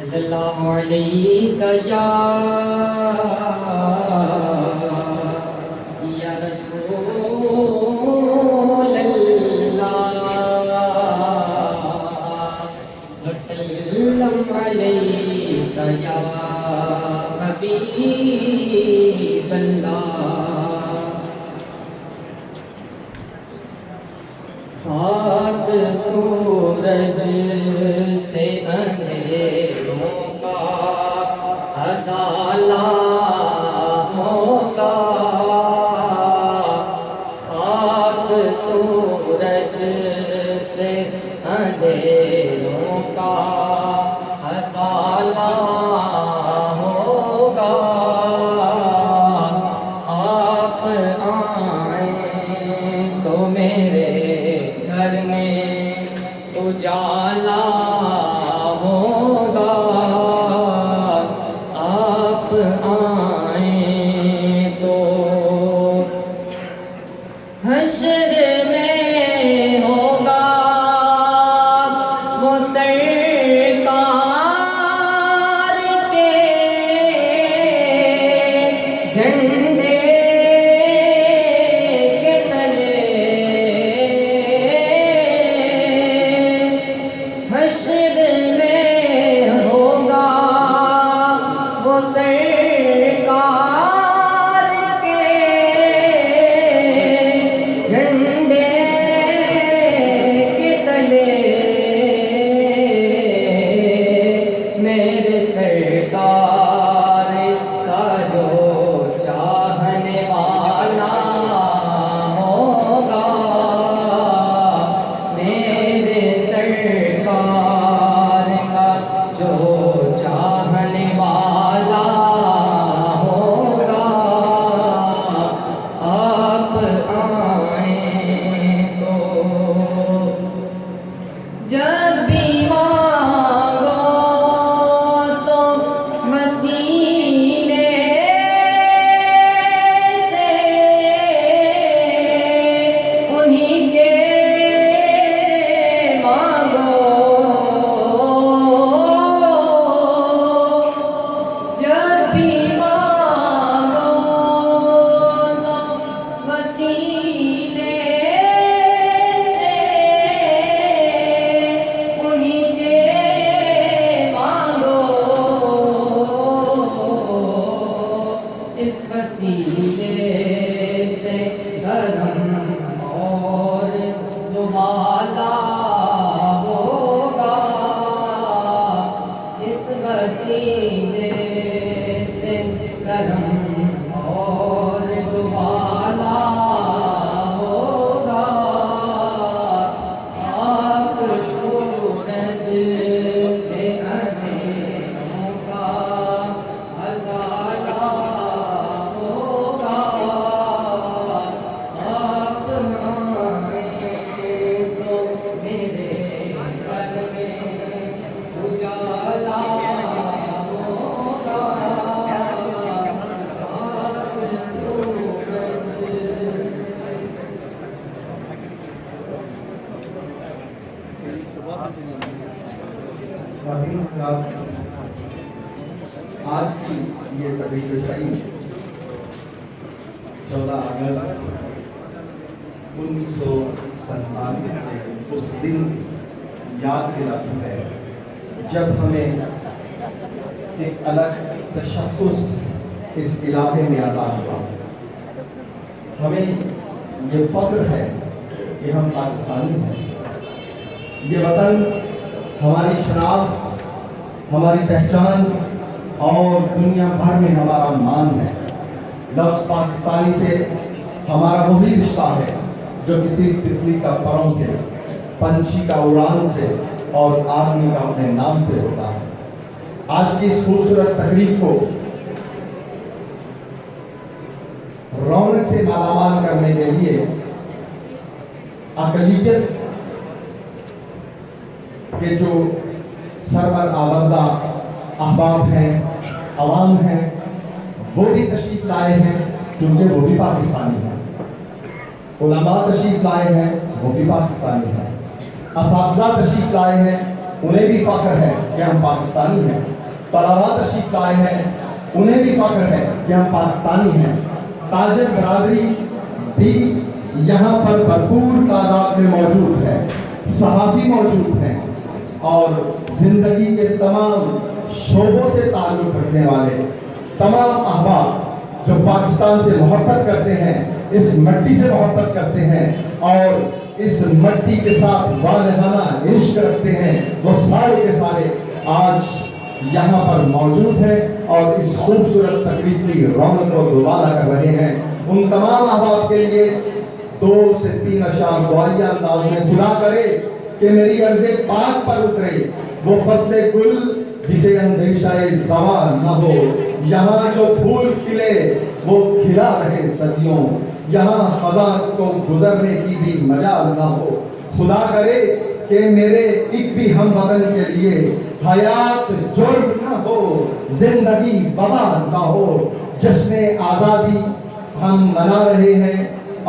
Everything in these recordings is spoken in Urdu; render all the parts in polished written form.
صلی اللہ علیہ یا رسول اللہ وسلم علیہ یا حبیب اللہ خاک سورج سے اندھیروں کا ازالہ ہوگا خاک سورج سے اندھیروں کا ازالہ ہوگا آپ آئیں تو میرے گھر میں اجالا ہوگا آپ آئیں تو حشر میں ہوگا وہ سرکار کے جھنڈے کے تلے حشر میں ہوگا وہ سرکار کے جھنڈے کے تلے میرے سرکار کا جو چاہنے والا ہوگا میرے سرکار کا جو چاہنے والا ہوگا آپ آئیں تو جب بھی مانگو تو وسیلے سے انہیں کے مانگو جب بھی مانگو تو وسیلے سے انہیں کے مانگو اس وسیلے سے دھرم اور دوبالا ہوگا اس وسیلے سے دھرم اور دوبالا ہوگا آپ سورج سے اندھیروں کا ازالہ ہوگا آپ آئیں تو میرے گھر میں اجالا ہوگا آپ سورج خواتین و حضرات، آج کی یہ تقریب سعید 14 اگست 1947 کے اس دن یاد دلاتی ہے جب ہمیں ایک الگ تشخص اس علاقے میں عطا ہوا. ہمیں یہ فخر ہے کہ ہم پاکستانی ہیں. یہ وطن ہماری شناخت، ہماری پہچان اور دنیا بھر میں ہمارا مان ہے. لفظ پاکستانی سے ہمارا وہی رشتہ ہے جو کسی تتلی کا پروں سے، پنچھی کا اڑان سے اور آدمی کا اپنے نام سے ہوتا ہے. آج کی اس خوبصورت تقریب کو رونق سے مالامال کرنے کے لیے اقلیت کے جو سرور آوردہ احباب ہیں، عوام ہیں، وہ بھی تشریف لائے ہیں کیونکہ وہ بھی پاکستانی ہیں. علماء تشریف لائے ہیں، وہ بھی پاکستانی ہیں. اساتذہ تشریف لائے ہیں، انہیں بھی فخر ہے کہ ہم پاکستانی ہیں، طلباء تشریف لائے ہیں، انہیں بھی فخر ہے کہ ہم پاکستانی ہیں، تاجر برادری بھی یہاں پر بھرپور تعداد میں موجود ہے، صحافی موجود ہیں اور زندگی کے تمام شعبوں سے تعلق رکھنے والے تمام احباب جو پاکستان سے محبت کرتے ہیں، اس مٹی سے محبت کرتے ہیں اور اس مٹی کے ساتھ والہانہ عشق رکھتے ہیں، وہ سارے کے سارے آج یہاں پر موجود ہیں اور اس خوبصورت تقریب کی رونق کو دوبارہ کر رہے ہیں۔ ان تمام احباب کے لیے 2 سے 3 اشعار دعائیہ انداز میں خدا کرے کہ میری عرض پاک پر اترے وہ فصل گل جسے اندیشہ زوال نہ ہو، یہاں جو پھول کھلے وہ کھلا رہے صدیوں، یہاں خزاں کو گزرنے کی بھی مجال نہ ہو۔ خدا کرے کہ میرے ایک بھی ہم وطن کے لیے حیات جرم نہ ہو، زندگی بباد نہ ہو۔ جشن آزادی ہم منا رہے ہیں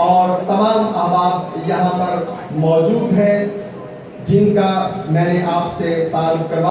اور تمام احباب یہاں پر موجود ہیں جن کا میں نے آپ سے تعارف کروا